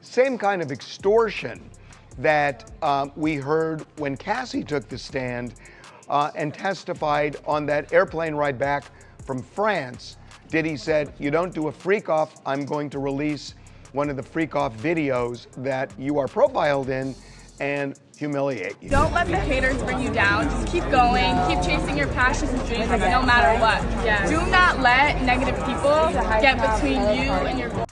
Same kind of extortion that we heard when Cassie took the stand and testified on that airplane ride back from France. Diddy said, "You don't do a freak off, I'm going to release one of the freak off videos that you are profiled in and humiliate you." Don't let the haters bring you down. Just keep going. Keep chasing your passions and dreams no matter what. Do not let negative people get between you and your goal.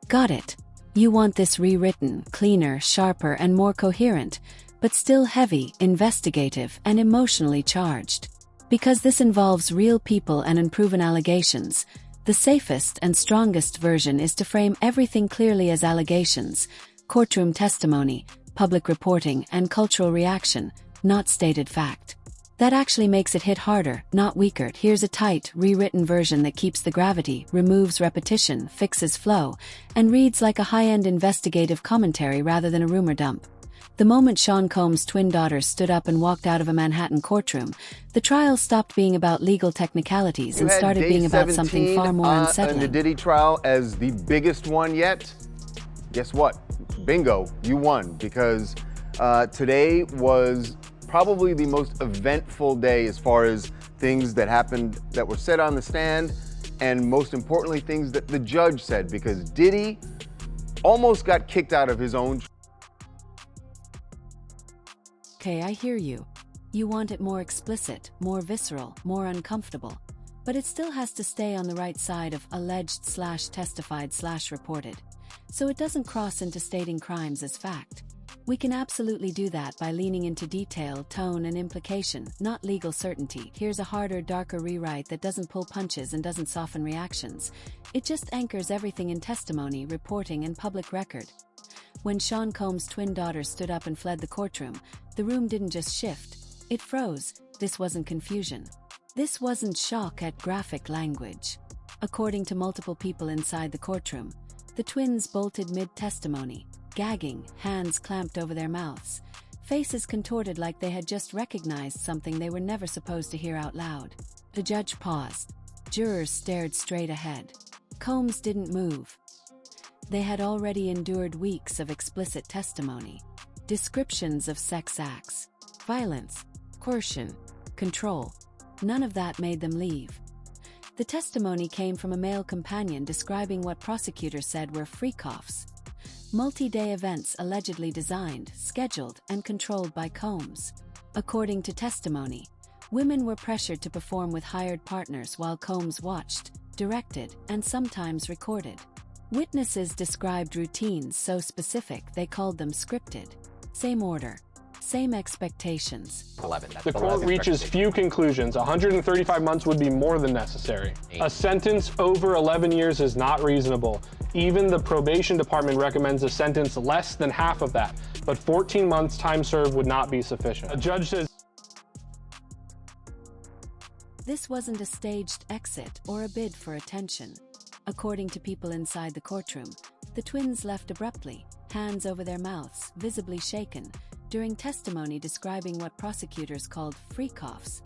Got it. You want this rewritten, cleaner, sharper, and more coherent, but still heavy, investigative, and emotionally charged. Because this involves real people and unproven allegations, the safest and strongest version is to frame everything clearly as allegations, courtroom testimony, public reporting, and cultural reaction, not stated fact. That actually makes it hit harder, not weaker. Here's a tight, rewritten version that keeps the gravity, removes repetition, fixes flow, and reads like a high-end investigative commentary rather than a rumor dump. The moment Sean Combs' twin daughters stood up and walked out of a Manhattan courtroom, the trial stopped being about legal technicalities and started being about something far more unsettling. In the Diddy trial as the biggest one yet, guess what? Bingo, you won, because today was probably the most eventful day as far as things that happened that were said on the stand, and most importantly, things that the judge said, because Diddy almost got kicked out of his own. Okay, I hear you. You want it more explicit, more visceral, more uncomfortable. But it still has to stay on the right side of alleged/testified/reported. So it doesn't cross into stating crimes as fact. We can absolutely do that by leaning into detail, tone, and implication, not legal certainty. Here's a harder, darker rewrite that doesn't pull punches and doesn't soften reactions. It just anchors everything in testimony, reporting, and public record. When Sean Combs' twin daughters stood up and fled the courtroom, the room didn't just shift, it froze. This wasn't confusion. This wasn't shock at graphic language. According to multiple people inside the courtroom, the twins bolted mid-testimony, gagging, hands clamped over their mouths, faces contorted like they had just recognized something they were never supposed to hear out loud. The judge paused. Jurors stared straight ahead. Combs didn't move. They had already endured weeks of explicit testimony, descriptions of sex acts, violence, coercion, control. None of that made them leave. The testimony came from a male companion describing what prosecutors said were freak-offs, multi-day events allegedly designed, scheduled, and controlled by Combs. According to testimony, women were pressured to perform with hired partners while Combs watched, directed, and sometimes recorded. Witnesses described routines so specific they called them scripted. Same order, same expectations. The court reaches few conclusions. 135 months would be more than necessary. A sentence over 11 years is not reasonable. Even the probation department recommends a sentence less than half of that, but 14 months time served would not be sufficient. A judge says this wasn't a staged exit or a bid for attention. According to people inside the courtroom, the twins left abruptly, hands over their mouths, visibly shaken, during testimony describing what prosecutors called freak-offs,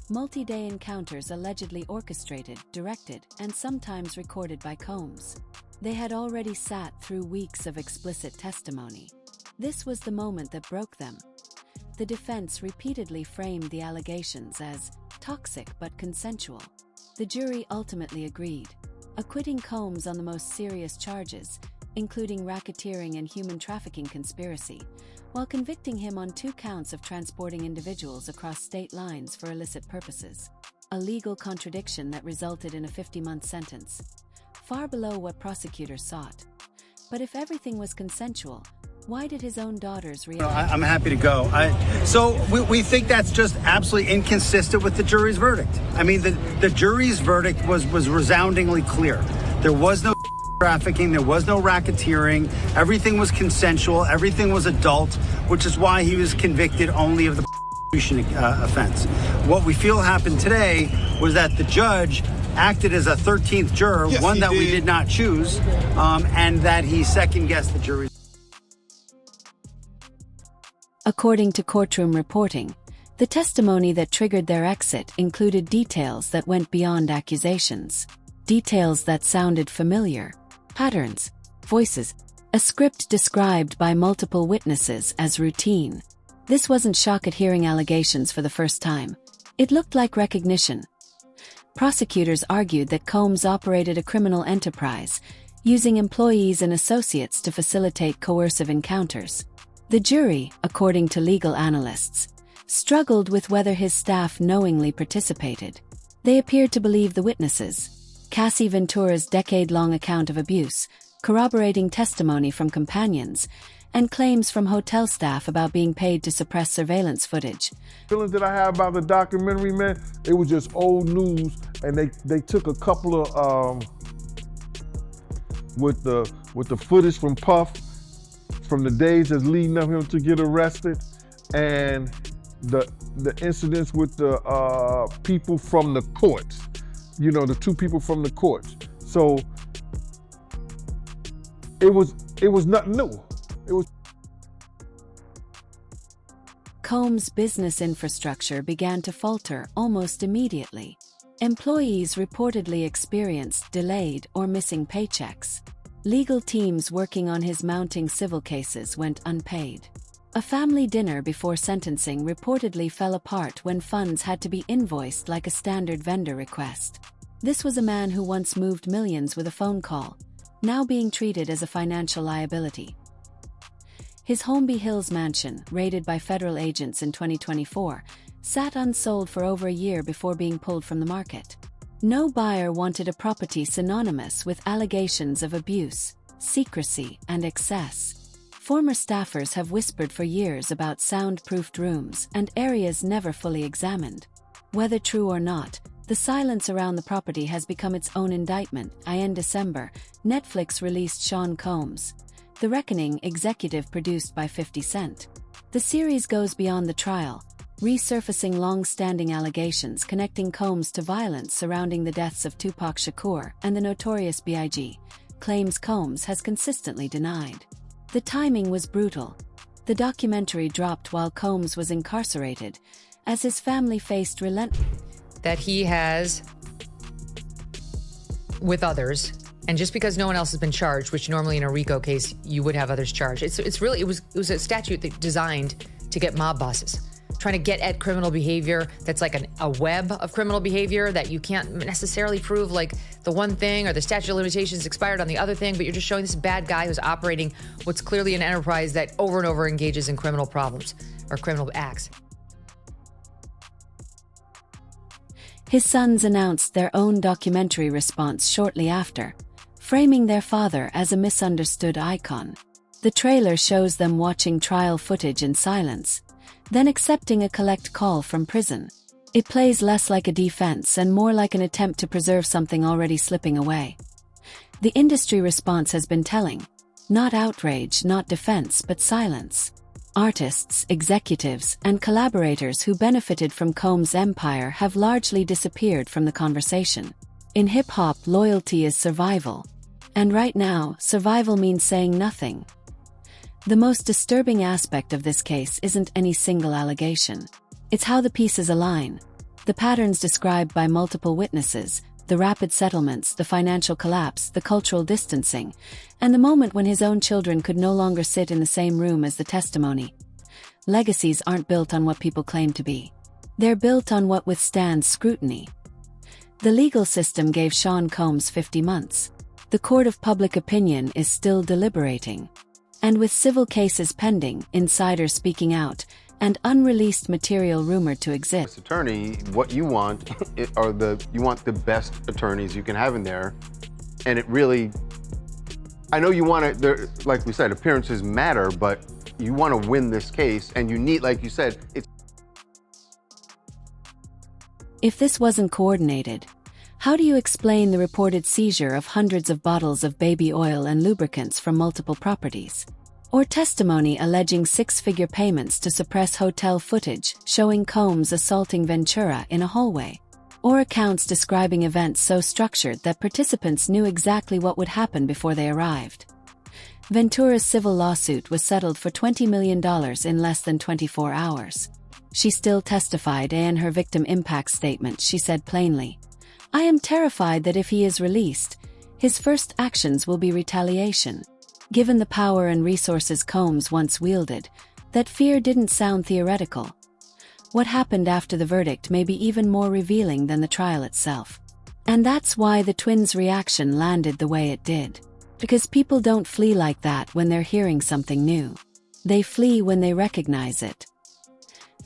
multi-day encounters allegedly orchestrated, directed, and sometimes recorded by Combs. They had already sat through weeks of explicit testimony. This was the moment that broke them. The defense repeatedly framed the allegations as toxic but consensual. The jury ultimately agreed, acquitting Combs on the most serious charges, including racketeering and human trafficking conspiracy, while convicting him on 2 counts of transporting individuals across state lines for illicit purposes. A legal contradiction that resulted in a 50-month sentence, far below what prosecutors sought. But if everything was consensual, why did his own daughters react? I'm happy to go. So we think that's just absolutely inconsistent with the jury's verdict. I mean, the jury's verdict was resoundingly clear. There was no trafficking, there was no racketeering, everything was consensual, everything was adult, which is why he was convicted only of the offense. What we feel happened today was that the judge acted as a 13th juror, one that we did not choose, and that he second-guessed the jury. According to courtroom reporting, the testimony that triggered their exit included details that went beyond accusations. Details that sounded familiar. patterns, voices, a script described by multiple witnesses as routine. This wasn't shock at hearing allegations for the first time. It looked like recognition. Prosecutors argued that Combs operated a criminal enterprise, using employees and associates to facilitate coercive encounters. The jury, according to legal analysts, struggled with whether his staff knowingly participated. They appeared to believe the witnesses, Cassie Ventura's decade-long account of abuse, corroborating testimony from companions, and claims from hotel staff about being paid to suppress surveillance footage. Feelings that I have about the documentary, man, it was just old news, and they took a couple of with the footage from Puff from the days that's leading up him to get arrested, and the incidents with the people from the courts, you know, the two people from the courts. So it was nothing new. Combs' business infrastructure began to falter almost immediately. Employees reportedly experienced delayed or missing paychecks. Legal teams working on his mounting civil cases went unpaid. A family dinner before sentencing reportedly fell apart when funds had to be invoiced like a standard vendor request. This was a man who once moved millions with a phone call, now being treated as a financial liability. His Holmby Hills mansion, raided by federal agents in 2024, sat unsold for over a year before being pulled from the market. No buyer wanted a property synonymous with allegations of abuse, secrecy, and excess. Former staffers have whispered for years about soundproofed rooms and areas never fully examined. Whether true or not, the silence around the property has become its own indictment. In December, Netflix released Sean Combs, The Reckoning, executive produced by 50 Cent. The series goes beyond the trial, resurfacing long-standing allegations connecting Combs to violence surrounding the deaths of Tupac Shakur and the Notorious B.I.G., claims Combs has consistently denied. The timing was brutal. The documentary dropped while Combs was incarcerated, as his family faced that he has, with others, and just because no one else has been charged, which normally in a RICO case you would have others charged, it was a statute that designed to get mob bosses, trying to get at criminal behavior that's like a web of criminal behavior that you can't necessarily prove, like the one thing or the statute of limitations expired on the other thing, but you're just showing this bad guy who's operating what's clearly an enterprise that over and over engages in criminal problems or criminal acts. His sons announced their own documentary response shortly after, framing their father as a misunderstood icon. The trailer shows them watching trial footage in silence, then accepting a collect call from prison. It plays less like a defense and more like an attempt to preserve something already slipping away. The industry response has been telling. Not outrage, not defense, but silence. Artists, executives, and collaborators who benefited from Combs' empire have largely disappeared from the conversation. In hip-hop, loyalty is survival. And right now, survival means saying nothing. The most disturbing aspect of this case isn't any single allegation. It's how the pieces align. The patterns described by multiple witnesses, the rapid settlements, the financial collapse, the cultural distancing, and the moment when his own children could no longer sit in the same room as the testimony. Legacies aren't built on what people claim to be. They're built on what withstands scrutiny. The legal system gave Sean Combs 50 months. The court of public opinion is still deliberating. And with civil cases pending, insiders speaking out, and unreleased material rumored to exist. Attorney, what you want you want the best attorneys you can have in there, and it really, I know you want to, like we said, appearances matter, but you want to win this case, and you need, like you said, it's. If this wasn't coordinated, how do you explain the reported seizure of hundreds of bottles of baby oil and lubricants from multiple properties? Or testimony alleging six-figure payments to suppress hotel footage showing Combs assaulting Ventura in a hallway? Or accounts describing events so structured that participants knew exactly what would happen before they arrived? Ventura's civil lawsuit was settled for $20 million in less than 24 hours. She still testified, and in her victim impact statement she said plainly, "I am terrified that if he is released, his first actions will be retaliation. Given the power and resources Combs once wielded, that fear didn't sound theoretical. What happened after the verdict may be even more revealing than the trial itself. And that's why the twins' reaction landed the way it did. Because people don't flee like that when they're hearing something new. They flee when they recognize it.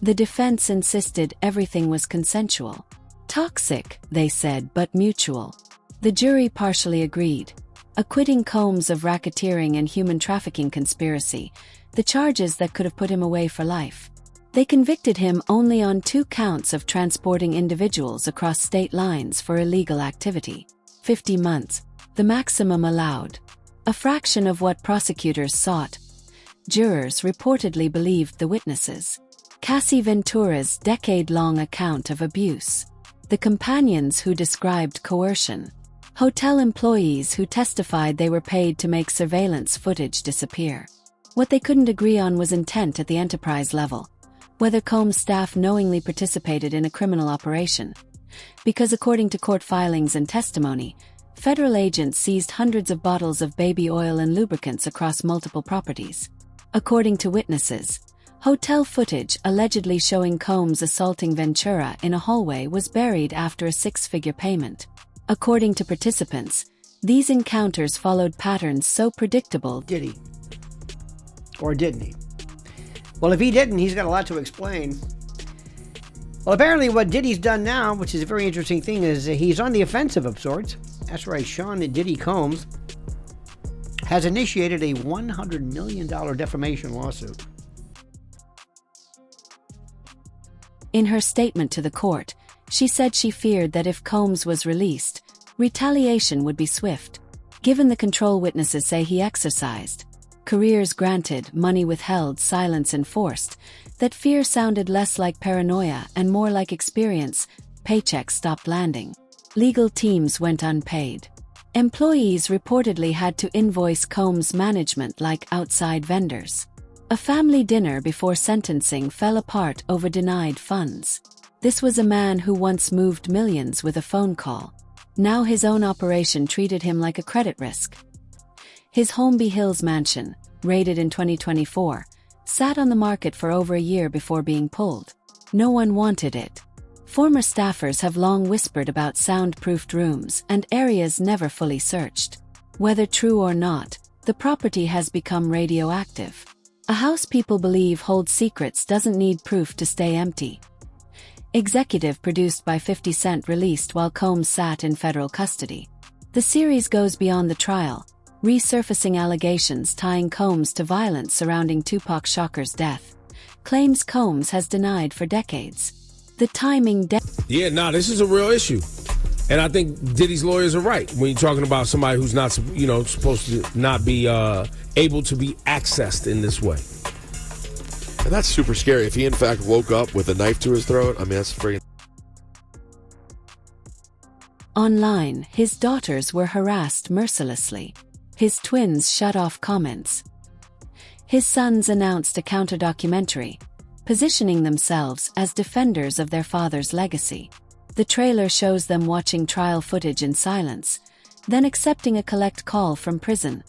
The defense insisted everything was consensual. Toxic, they said, but mutual. The jury partially agreed, acquitting Combs of racketeering and human trafficking conspiracy, the charges that could have put him away for life. They convicted him only on 2 counts of transporting individuals across state lines for illegal activity. 50 months, the maximum allowed. A fraction of what prosecutors sought. Jurors reportedly believed the witnesses. Cassie Ventura's decade-long account of abuse. The companions who described coercion. Hotel employees who testified they were paid to make surveillance footage disappear. What they couldn't agree on was intent at the enterprise level. Whether Combs' staff knowingly participated in a criminal operation. Because according to court filings and testimony, federal agents seized hundreds of bottles of baby oil and lubricants across multiple properties. According to witnesses, hotel footage allegedly showing Combs assaulting Ventura in a hallway was buried after a 6-figure payment. According to participants, these encounters followed patterns so predictable. Did he? Or didn't he? Well, if he didn't, he's got a lot to explain. Well, apparently what Diddy's done now, which is a very interesting thing, is he's on the offensive of sorts. That's right, Sean Diddy Combs has initiated a $100 million defamation lawsuit. In her statement to the court, she said she feared that if Combs was released, retaliation would be swift. Given the control witnesses say he exercised, careers granted, money withheld, silence enforced, that fear sounded less like paranoia and more like experience. Paychecks stopped landing. Legal teams went unpaid. Employees reportedly had to invoice Combs' management like outside vendors. A family dinner before sentencing fell apart over denied funds. This was a man who once moved millions with a phone call. Now his own operation treated him like a credit risk. His Holmby Hills mansion, raided in 2024, sat on the market for over a year before being pulled. No one wanted it. Former staffers have long whispered about soundproofed rooms and areas never fully searched. Whether true or not, the property has become radioactive. A house people believe holds secrets doesn't need proof to stay empty. Executive produced by 50 Cent released while Combs sat in federal custody. The series goes beyond the trial, resurfacing allegations tying Combs to violence surrounding Tupac Shakur's death. Claims Combs has denied for decades. The timing this is a real issue. And I think Diddy's lawyers are right when you're talking about somebody who's not, supposed to not be able to be accessed in this way. And that's super scary. If he in fact woke up with a knife to his throat, I mean, that's freaking... Online, his daughters were harassed mercilessly. His twins shut off comments. His sons announced a counter-documentary, positioning themselves as defenders of their father's legacy. The trailer shows them watching trial footage in silence, then accepting a collect call from prison.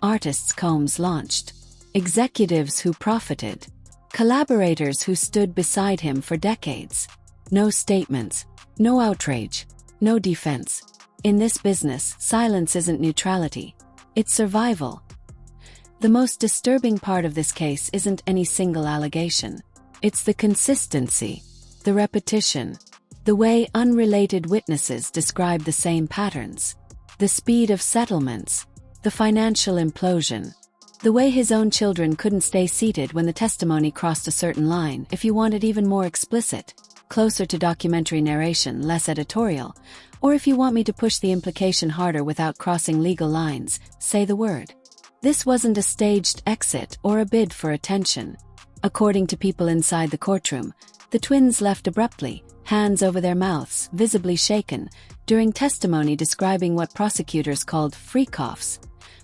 Artists Combs launched. Executives who profited. Collaborators who stood beside him for decades. No statements. No outrage. No defense. In this business, silence isn't neutrality. It's survival. The most disturbing part of this case isn't any single allegation. It's the consistency, the repetition, the way unrelated witnesses describe the same patterns, the speed of settlements, the financial implosion, the way his own children couldn't stay seated when the testimony crossed a certain line. If you want it even more explicit, closer to documentary narration, less editorial, or if you want me to push the implication harder without crossing legal lines, say the word. This wasn't a staged exit or a bid for attention. According to people inside the courtroom, the twins left abruptly, hands over their mouths, visibly shaken, during testimony describing what prosecutors called freak-offs,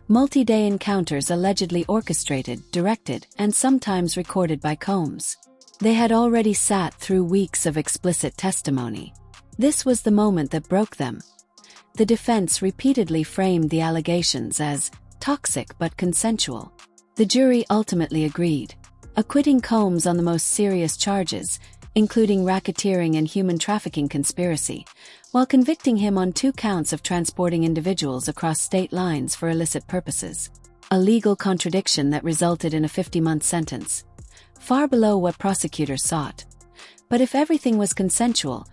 multi-day encounters allegedly orchestrated, directed, and sometimes recorded by Combs. They had already sat through weeks of explicit testimony. This was the moment that broke them. The defense repeatedly framed the allegations as toxic but consensual. The jury ultimately agreed, acquitting Combs on the most serious charges, including racketeering and human trafficking conspiracy, while convicting him on 2 counts of transporting individuals across state lines for illicit purposes. A legal contradiction that resulted in a 50-month sentence, far below what prosecutors sought. But if everything was consensual,